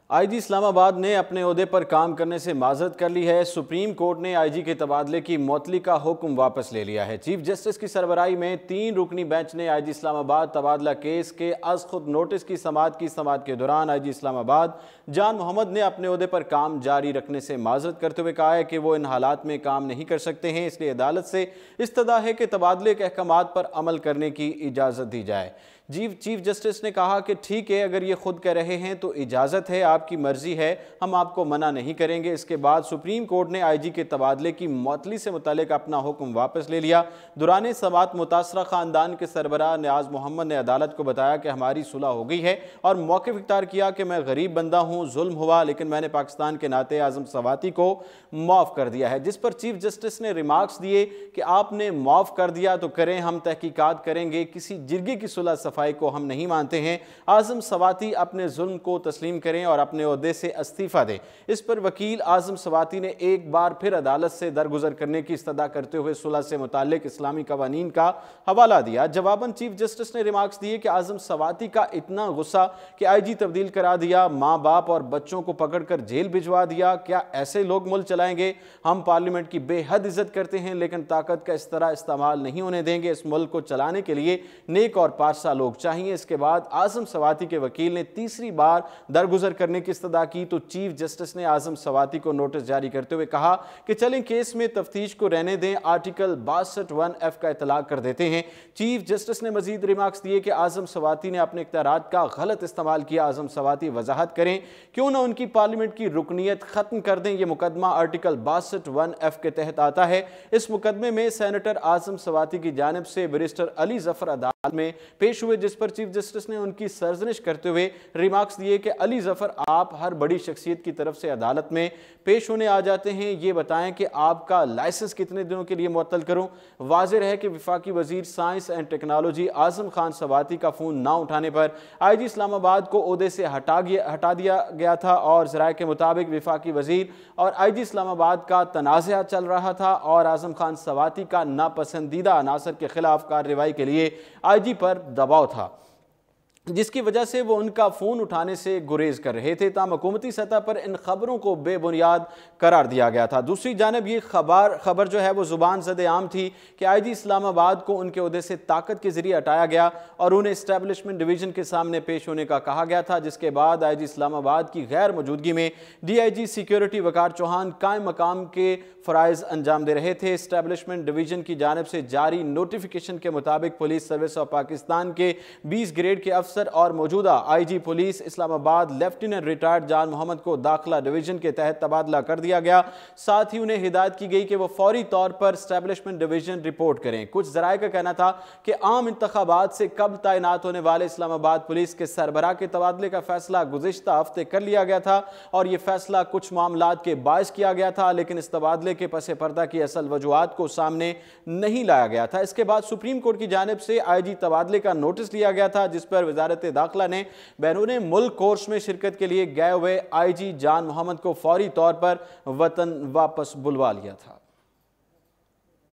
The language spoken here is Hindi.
आईजी इस्लामाबाद ने अपने ओहदे पर काम करने से माजरत कर ली है। सुप्रीम कोर्ट ने आईजी के तबादले की मुअत्तली का हुक्म वापस ले लिया है। चीफ जस्टिस की सरबराही में 3 रुकनी बेंच ने आईजी इस्लामाबाद तबादला केस के अज खुद नोटिस की समाअत के दौरान आईजी इस्लामाबाद जान मोहम्मद ने अपने ओहदे पर काम जारी रखने से माजरत करते हुए कहा है कि वो इन हालात में काम नहीं कर सकते हैं, इसलिए अदालत से इस्तदा है कि तबादले के अहकामात पर अमल करने की इजाज़त दी जाए। चीफ जस्टिस ने कहा कि ठीक है, अगर ये खुद कह रहे हैं तो इजाज़त है, आपकी मर्जी है, हम आपको मना नहीं करेंगे। इसके बाद सुप्रीम कोर्ट ने आईजी के तबादले की मुअत्तली से मुतालिक अपना हुक्म वापस ले लिया। दौरान समाअत मुतासरा ख़ानदान के सरबराह नियाज़ मोहम्मद ने अदालत को बताया कि हमारी सुलह हो गई है और मौक़िफ़ इख्तियार किया कि मैं गरीब बंदा हूँ, जुल्म हुआ, लेकिन मैंने पाकिस्तान के नाते आज़म सवाती को माफ़ कर दिया है। जिस पर चीफ जस्टिस ने रिमार्क्स दिए कि आपने माफ़ कर दिया तो करें, हम तहकीकात करेंगे, किसी जिरगे की सुलह सफाई को हम नहीं मानते हैं। आज़म सवाती अपने जुल्म को तस्लीम करें और अपने ओहदे से इस्तीफा दें। इस पर वकील आज़म सवाती ने एक बार फिर अदालत से दरगुजर करने की इस्तदा करते हुए सुलह से मुताल्लिक इस्लामी कवानीन का हवाला दिया। जवाबन चीफ जस्टिस ने रिमार्क्स दिए कि आज़म सवाती का इतना गुस्सा कि आईजी तब्दील करा दिया, माँ बाप और बच्चों को पकड़कर जेल भिजवा दिया। क्या ऐसे लोग मुल्क चलाएंगे? हम पार्लियामेंट की बेहद इज्जत करते हैं, लेकिन ताकत का इस तरह इस्तेमाल नहीं होने देंगे। इस मुल्क को चलाने के लिए नेक और पारसा लोग चाहिए। इसके बाद आज़म सवाती के वकील ने तीसरी बार दरगुजर करने की इस्तदा की तो चीफ जस्टिस ने आज़म सवाती को नोटिस जारी करते हुए कहा कि चलें, केस में तफ्तीश को रहने दें, आर्टिकल 62(1)(f) का इतलाक कर देते हैं। चीफ जस्टिस ने मजीद रिमार्क्स दिए कि आज़म सवाती ने अपने इख्तियारात का गलत इस्तेमाल किया। आज़म सवाती वजाहत करें, क्यों ना उनकी पार्लियामेंट की रुकनीत खत्म कर दें। यह मुकदमा आर्टिकल 62(1)(f) के तहत आता है। इस मुकदमे में सेनेटर आज़म सवाती की जानिब से बैरिस्टर अली जफर अदालत में पेश हुए, जिस पर चीफ जस्टिस ने उनकी सरजनिश करते हुए रिमार्क्स दिए कि अली जफर, आप हर बड़ी शख्सियत की तरफ से अदालत में पेश होने आ जाते हैं, ये बताएं कि आपका लाइसेंस कितने दिनों के लिए मुअत्तल करूं। वाज़ेह है कि वफाकी वजीर science and technology Azam Khan सवाती का फ़ोन ना उठाने पर आईजी इस्लामाबाद को ओहदे से हटा दिया गया था और ज़राए के मुताबिक वफाकी वजीर और आईजी इस्लामाबाद का तनाज़ा चल रहा था और आज़म खान सवाती का नापसंदीदा अनासर के खिलाफ कार्रवाई के लिए आईजी पर दबाव था, जिसकी वजह से वो उनका फ़ोन उठाने से गुरेज कर रहे थे। ताम हुकूमती सतह पर इन खबरों को बेबुनियाद करार दिया गया था। दूसरी जानब ये खबर जो है वो ज़ुबान ज़द आम थी कि आईजी इस्लामाबाद को उनके ओहदे से ताकत के जरिए हटाया गया और उन्हें इस्टेब्लिशमेंट डिवीज़न के सामने पेश होने का कहा गया था, जिसके बाद आईजी इस्लामाबाद की गैर मौजूदगी में DIG सिक्योरिटी वकार चौहान कायम मकाम के फ़राइज़ अंजाम दे रहे थे। इस्टेब्लिशमेंट डिवीज़न की जानिब से जारी नोटिफिकेशन के मुताबिक पुलिस सर्विस ऑफ पाकिस्तान के 20 ग्रेड के अफसर और मौजूदा IG police Islamabad lieutenant retired जान मोहम्मद को दाखिला डिवीजन के तहत तबादला कर दिया गया। साथ ही उन्हें हिदायत की गई कि वो फौरी तौर पर एस्टेब्लिशमेंट डिवीजन रिपोर्ट करें। कुछ जराये का कहना था कि आम इंतखाबात से कब तैनात होने वाले इस्लामाबाद पुलिस के सरबराह के तबादले का फैसला गुज़िश्ता हफ्ते कर लिया गया था और यह फैसला कुछ मामलात के बायस किया गया था, लेकिन इस तबादले के पसे पर्दा की असल वजूहात को सामने नहीं लाया गया था। इसके बाद सुप्रीम कोर्ट की जानिब से आईजी तबादले का नोटिस लिया गया था, जिस पर वजारत दाखिला ने बैरून मुल्क कोर्स में शिरकत के लिए गए हुए आईजी जान मोहम्मद को फौरी तौर पर वतन वापस बुलवा लिया था।